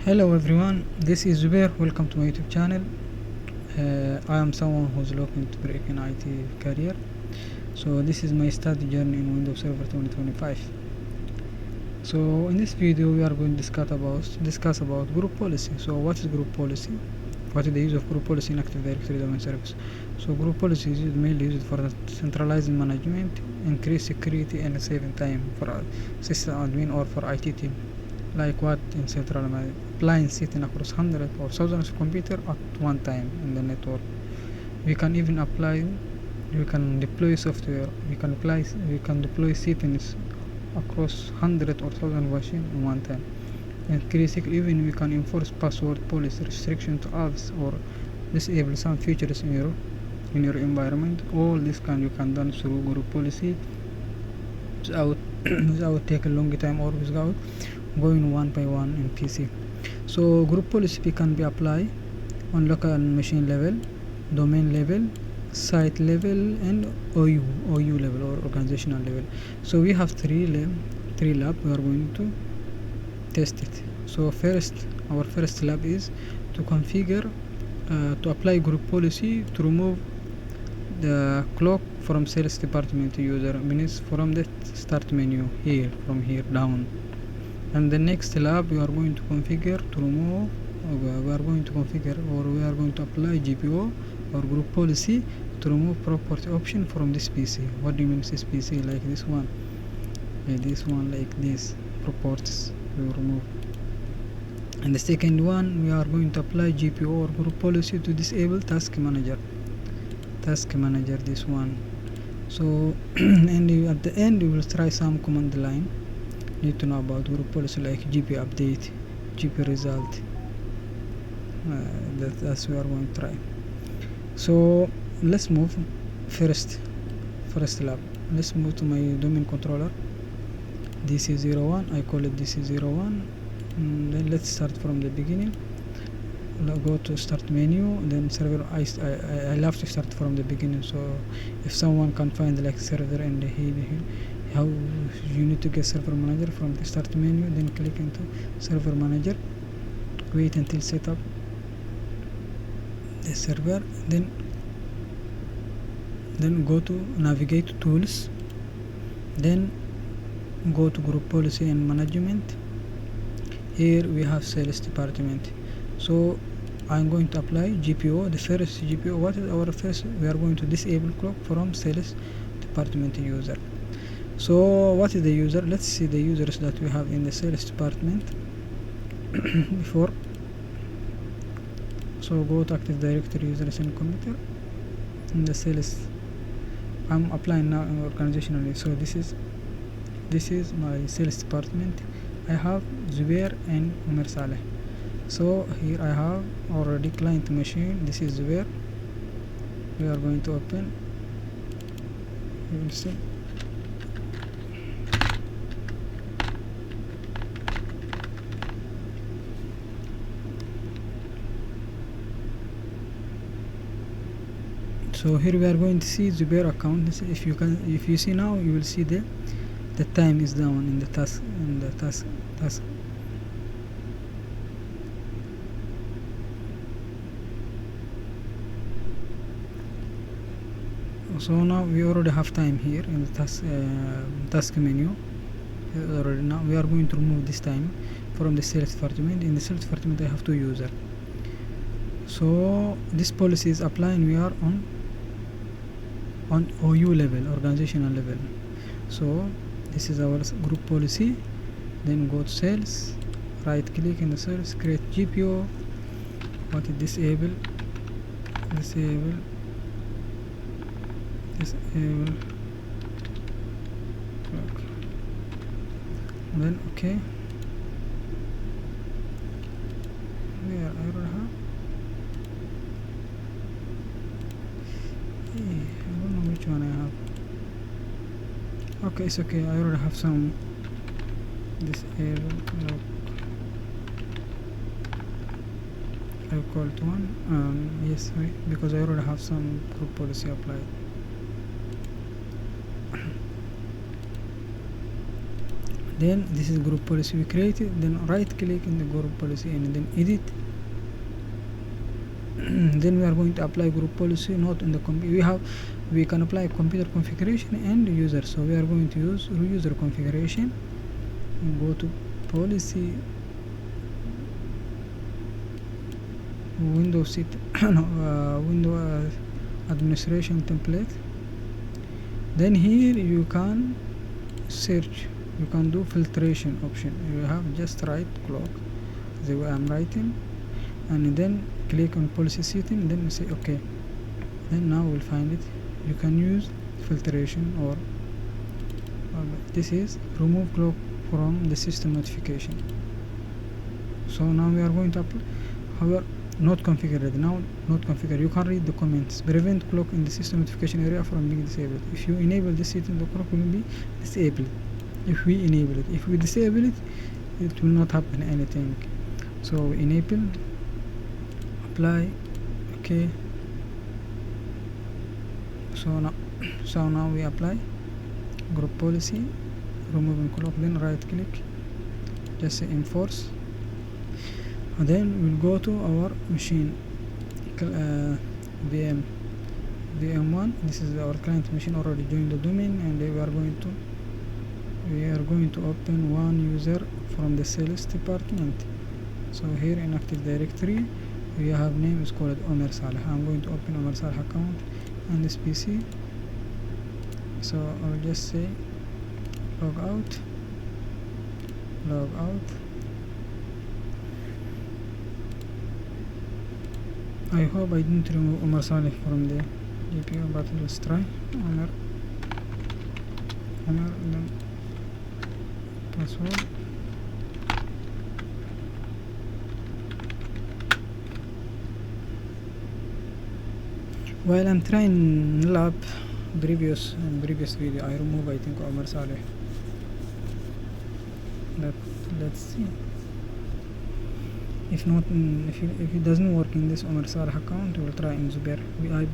Hello everyone, this is Zubair. Welcome to my YouTube channel. I am someone who's looking to break an IT career. So this is my study journey in Windows Server 2025. So in this video we are going to discuss about group policy. So what is group policy? What is the use of group policy in Active Directory domain service? So group policy is mainly used for centralizing management, increase security and saving time for system admin or for IT team. Like what in central appliance sitting across hundreds or thousands of computers at one time in the network. We can even we can deploy software, we can deploy settings across hundreds or thousands machines at one time. And critically, even we can enforce password policy restriction to apps or disable some features in your environment. All this you can done through group policy without without taking long time or without going one by one in PC. So group policy can be applied on local machine level, domain level, site level, and OU level or organizational level. So we have three lab we are going to test it. So our first lab is to configure to apply group policy to remove the clock from sales department user, means from the start menu here, from here down. And the next lab we are going to configure to remove we are going to apply GPO or group policy to remove property option from this PC. What do you mean this PC? Like this one, like this properties we will remove. And the second one, we are going to apply GPO or group policy to disable task manager, this one. So and at the end we will try some command line need to know about group policy, like GP update, GP result. That's we are going to try. So let's move first lab. Let's move to my domain controller DC01. I call it DC01. Then let's start from the beginning. Go to start menu, then server. I love to start from the beginning, so if someone can find like server and how you need to get server manager from the start menu, then click into server manager, wait until set up the server, then go to navigate to tools, then go to group policy and management. Here we have sales department, so I'm going to apply GPO. The first GPO, what is our first? We are going to disable clock from sales department user. So what is the user? Let's see the users that we have in the sales department before. So go to Active Directory users and computer. In the sales, I'm applying now in organizationally. So this is my sales department. I have Zubair and Umar Saleh. So here I have already client machine. This is Zubair. We are going to open. You will see. So here we are going to see Zubair account. If you see now, you will see the time is down in the task So now we already have time here in the task menu. Already now we are going to remove this time from the sales department. In the sales department I have two users. So this policy is applying. We are on OU level, organizational level. So this is our group policy. Then go to sales, right click in the sales, create GPO. What is disable then okay. Where I don't have I don't know which one I have. Okay, it's okay. I already have some disable. Look, I called one. Yes, right, because I already have some group policy applied. then this is group policy we created, then right click in the group policy and then edit. Then we are going to apply group policy not in the we can apply computer configuration and user, so we are going to use user configuration and go to policy, window set window administration template. Then here you can search, you can do filtration option. You have just right click the way I'm writing and then click on policy setting, then you say okay. Then now we'll find it. You can use filtration or this is remove clock from the system notification. So now we are going to apply, however not configured, now not configured. You can read the comments. Prevent clock in the system notification area from being disabled. If you enable this setting, the clock will be disabled. If we enable it, if we disable it, it will not happen anything. So enable, apply, okay. So now we apply group policy, removing clock, then right click, just say enforce, and then we'll go to our machine, VM1. This is our client machine, already joined the domain, and we are going to open one user from the sales department. So here in Active Directory we have name is called Omer Saleh. I'm going to open Omer Saleh account on this PC. So I'll just say log out. I hope I didn't remove Omer Saleh from the GPU, but let's try. Omer, then password. While I'm trying lab previous video, I remove I think Omer Saleh. Let's see. If not, if it doesn't work in this Omer Saleh account, we'll try in Zubair.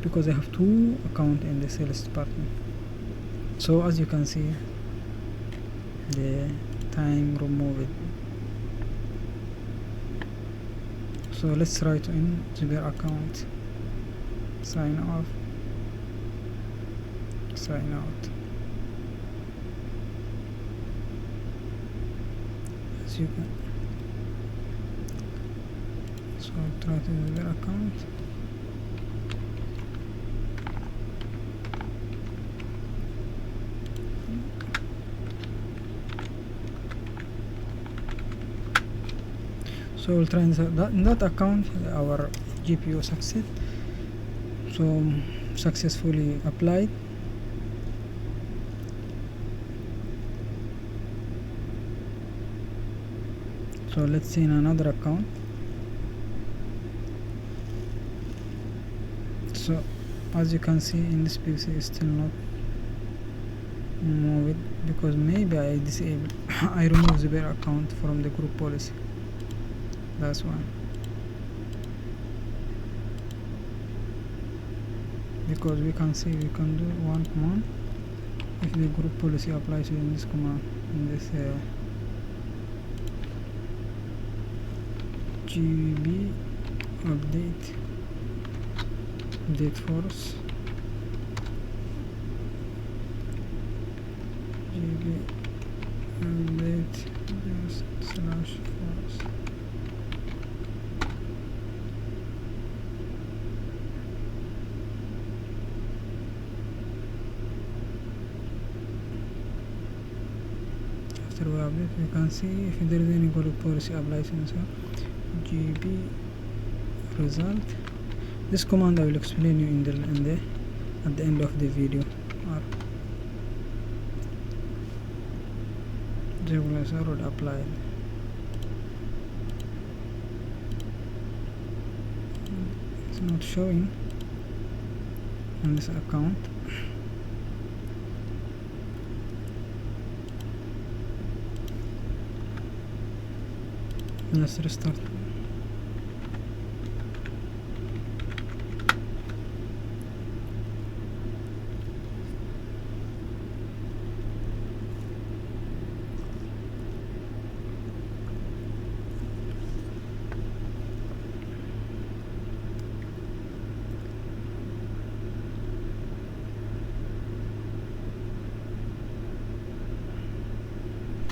Because I have two accounts in the sales department. So as you can see, the time removed. So let's try to in Zubair account. Sign off, sign out. As you can, so try to do their account. So we'll try in that account our GPU succeed. So successfully applied. So let's see in another account. So as you can see in this PC is still not moved because maybe I disabled I removed the bear account from the group policy. That's why. Because we can see we can do one command if the group policy applies in this command, in this GB update force GB update slash force. After we update, we can see if there is any group policy applies in GB result. This command I will explain you at the end of the video. Regular server applied. It's not showing on this account. Let's restart.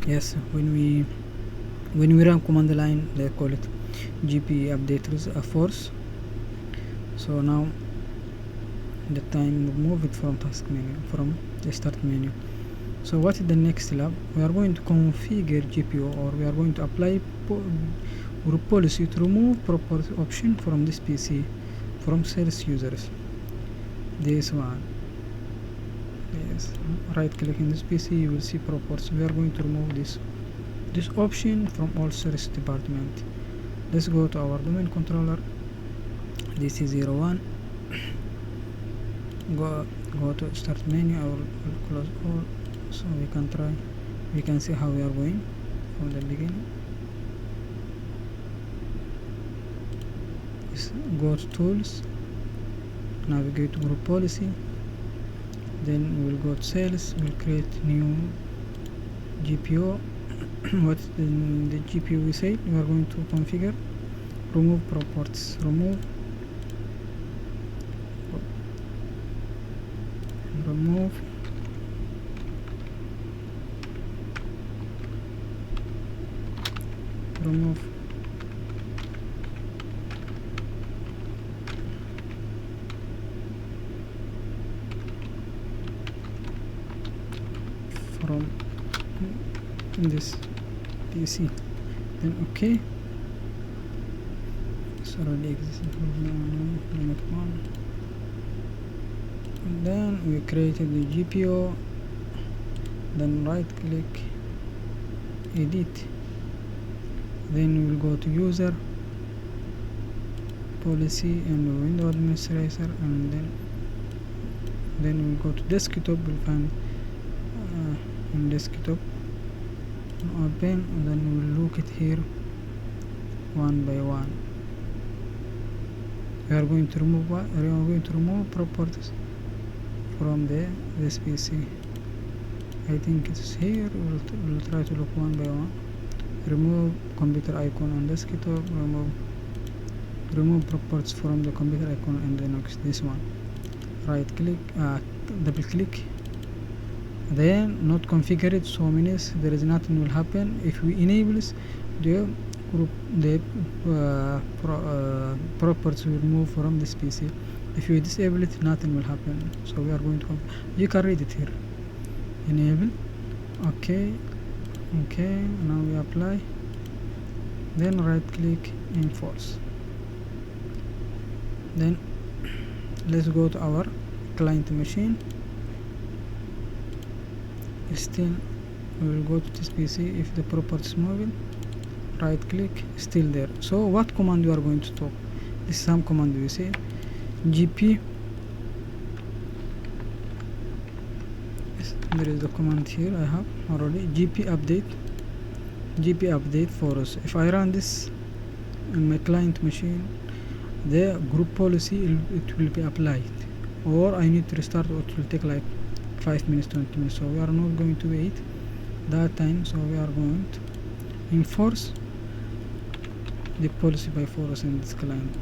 Yes, when we run command line, they call it GP update force. So now the time we move it from task menu, from the start menu. So what is the next step? We are going to configure GPU, or we are going to apply group policy to remove proper option from this PC from sales users. This one. Yes, right click in this PC, you will see properties. We are going to remove this option from all service department. Let's go to our domain controller, DC01. Go to start menu. I will close all, so we can try. We can see how we are going from the beginning. Go to tools, navigate to group policy, then we will go to sales. We'll create new GPU. What the GPU we said we are going to configure? Remove properties. Remove from this PC. Then okay, it's already existing. And then we created the GPU. Then right click, edit. Then we will go to user policy and window administrator, and then we will go to desktop. We'll find in desktop, open, and then we'll look at here one by one. We are going to remove what? We are going to remove properties from this PC. I think it's here. We'll try to look one by one. Remove computer icon on desktop. Remove properties from the computer icon and the next this one. Right click, double click. Then not configured, so means there is nothing will happen. If we enable the group, the properties will move from this PC. If you disable it, nothing will happen. So we are going to you can read it here. Enable. Okay, now we apply, then right click, enforce. Then let's go to our client machine. Still we will go to this PC. If the properties moving, right click, still there. So what command we are going to talk? This is some command we say GP. There is the command here I have already, GP update for us. If I run this in my client machine, the group policy it will be applied, or I need to restart, or it will take like 5 minutes, 20 minutes. So we are not going to wait that time, so we are going to enforce the policy by force in this client.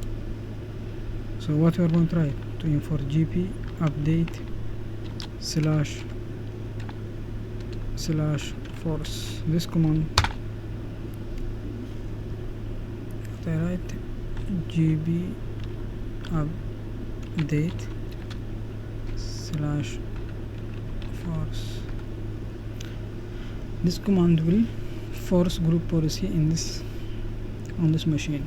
So what we are going to try to enforce GP update /force. This command I write GB update /force. This command will force group policy on this machine.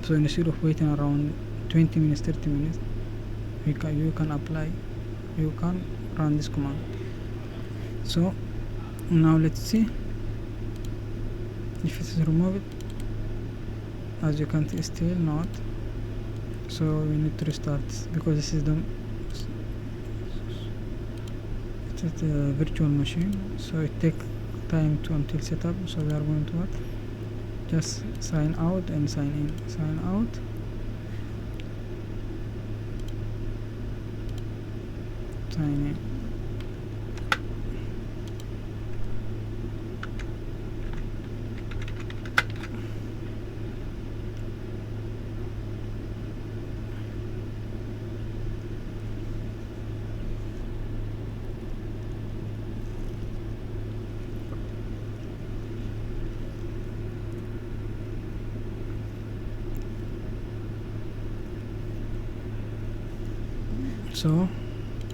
So instead of waiting around 20 minutes, 30 minutes, you can run this command. So now let's see if it is removed. As you can see, still not. So we need to restart because this is the virtual machine, so it takes time until setup. So we are going to what? Just sign out and sign in. Sign out. Sign in. So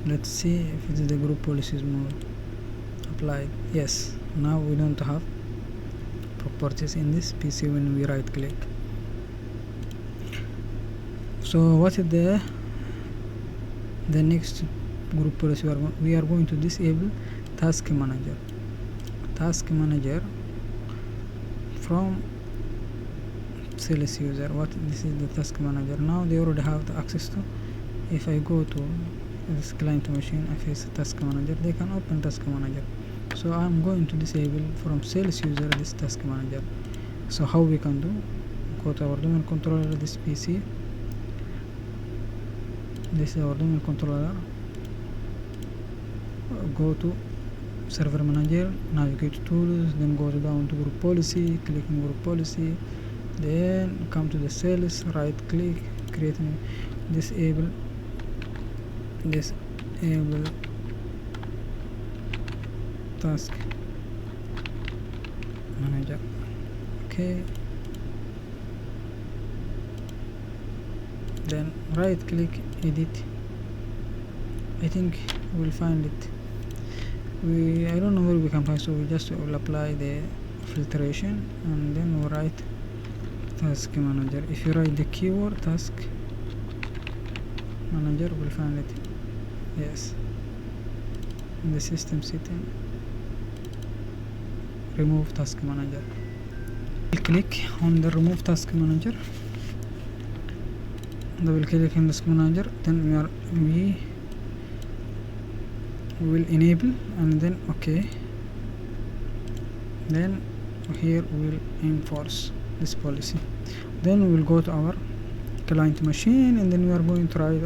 let's see if it is the group policies mode applied. Yes, now we don't have properties in this PC when we right click. So what is the next group policy? We are going to disable task manager from sales user. This is the task manager. Now they already have the access to. If I go to this client machine, I face task manager, they can open task manager. So I'm going to disable from sales user this task manager. So how we can do? Go to our domain controller, this PC, this is our domain controller. Go to server manager, navigate to tools, then go down to group policy, click on group policy, then come to the sales, right click, create disable task manager. Okay, then right click, edit. I think we'll find it. I don't know where we can find, so we just will apply the filtration and then we'll write task manager. If you write the keyword task manager, we'll find it. Yes, in the system setting, remove task manager. Click on the remove task manager, double click on task manager, then we will enable and then okay, then here we will enforce this policy. Then we will go to our client machine and then we are going to write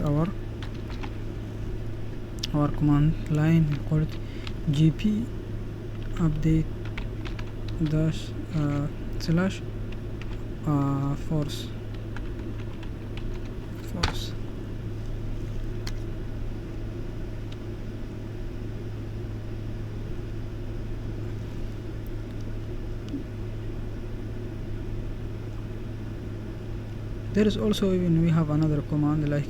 our command line, call it gp update dash slash force. There is also even we have another command, like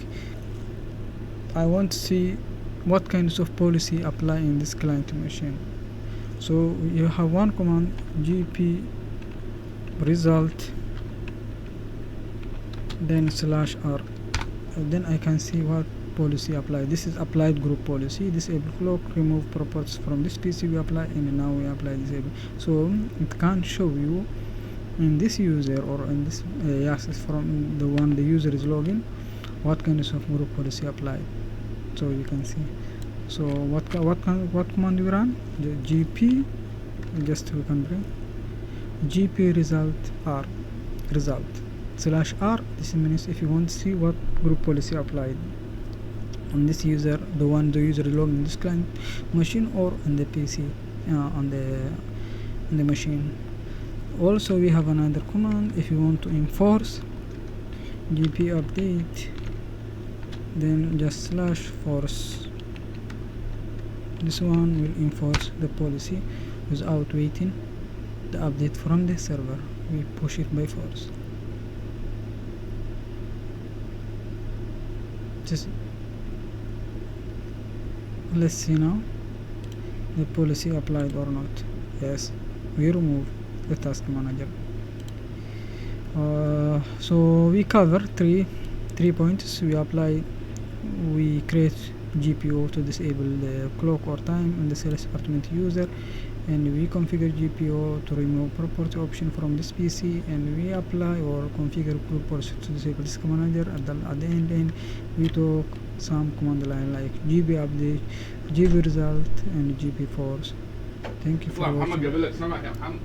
I want to see what kinds of policy apply in this client machine. So you have one command, gp result, then /r, and then I can see what policy apply. This is applied group policy, disable clock, remove properties from this PC we apply, and now we apply disable. So it can show you in this user or in this access from the user is login, what kinds of group policy applied. So you can see. So what command you run? The gp, just we can bring gp result r /r. This means if you want to see what group policy applied on this user, the user is logged in this client machine or on the PC on the machine. Also we have another command, if you want to enforce gp update, then just /force. This one will enforce the policy without waiting the update from the server. We push it by force. Just let's see now the policy applied or not. Yes, we remove the task manager. So we cover three points. We create GPO to disable the clock or time in the sales department user, and we configure GPO to remove property option from this PC, and we apply or configure group policy to disable this manager. At the end we took some command line like gp update, gp result, and gp force. Thank you for watching.